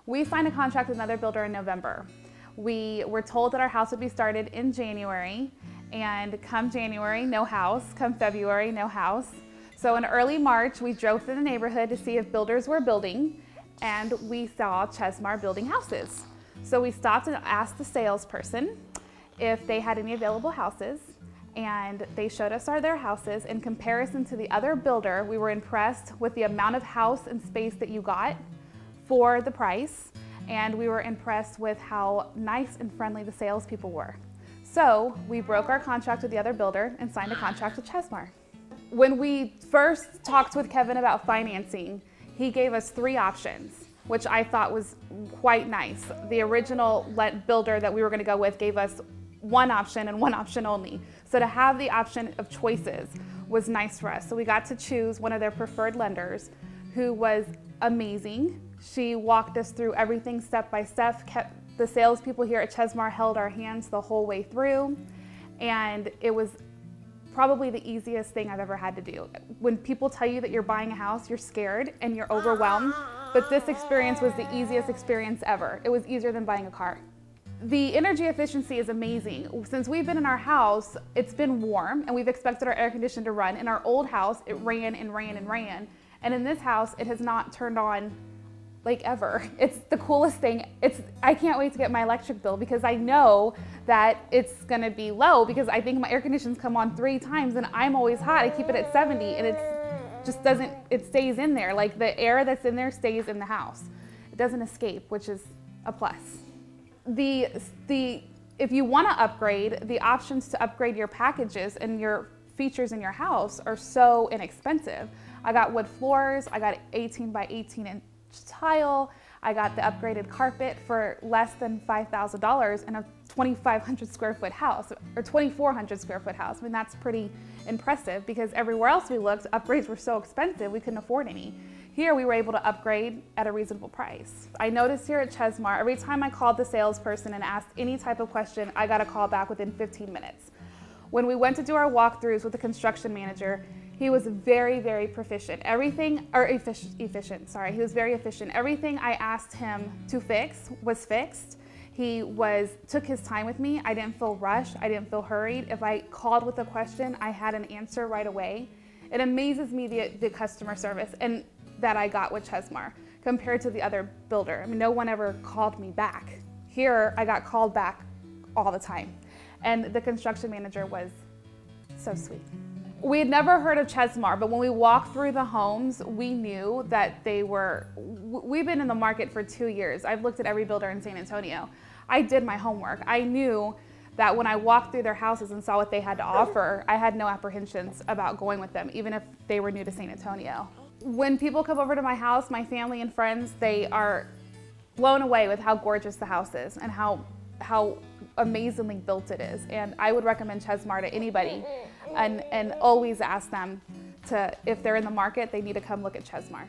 We signed a contract with another builder in November. We were told that our house would be started in January, and come January, no house. Come February, no house. So in early March, we drove through the neighborhood to see if builders were building, and we saw Chesmar building houses. So we stopped and asked the salesperson if they had any available houses, and they showed us their houses. In comparison to the other builder, we were impressed with the amount of house and space that you got for the price, and we were impressed with how nice and friendly the salespeople were. So we broke our contract with the other builder and signed a contract with Chesmar. When we first talked with Kevin about financing, he gave us 3 options, which I thought was quite nice. The original builder that we were going to go with gave us 1 option and 1 option only. So to have the option of choices was nice for us. So we got to choose one of their preferred lenders, who was amazing. She walked us through everything step by step. The salespeople here at Chesmar held our hands the whole way through, and it was probably the easiest thing I've ever had to do. When people tell you that you're buying a house, you're scared and you're overwhelmed, but this experience was the easiest experience ever. It was easier than buying a car. The energy efficiency is amazing. Since we've been in our house, it's been warm, and we've expected our air conditioner to run. In our old house, it ran and ran and ran. And in this house, it has not turned on like ever. It's the coolest thing. I can't wait to get my electric bill, because I know that it's gonna be low, because I think my air conditioners come on 3 times and I'm always hot. I keep it at 70, and it stays in there. Like, the air that's in there stays in the house. It doesn't escape, which is a plus. If you want to upgrade, the options to upgrade your packages and your features in your house are so inexpensive. I got wood floors, I got 18 by 18 inch tile, I got the upgraded carpet for less than $5,000 in a 2,500 square foot house, or 2,400 square foot house. I mean, that's pretty impressive, because everywhere else we looked, upgrades were so expensive we couldn't afford any. Here we were able to upgrade at a reasonable price. I noticed here at Chesmar, every time I called the salesperson and asked any type of question, I got a call back within 15 minutes. When we went to do our walkthroughs with the construction manager, he was very, very proficient. Efficient, sorry. He was very efficient. Everything I asked him to fix was fixed. He took his time with me. I didn't feel rushed. I didn't feel hurried. If I called with a question, I had an answer right away. It amazes me the customer service and that I got with Chesmar compared to the other builder. I mean, no one ever called me back. Here, I got called back all the time. And the construction manager was so sweet. We had never heard of Chesmar, but when we walked through the homes, we knew that we've been in the market for 2 years. I've looked at every builder in San Antonio. I did my homework. I knew that when I walked through their houses and saw what they had to offer, I had no apprehensions about going with them, even if they were new to San Antonio. When people come over to my house, my family and friends, they are blown away with how gorgeous the house is and how amazingly built it is. And I would recommend Chesmar to anybody, and always ask them if they're in the market, they need to come look at Chesmar.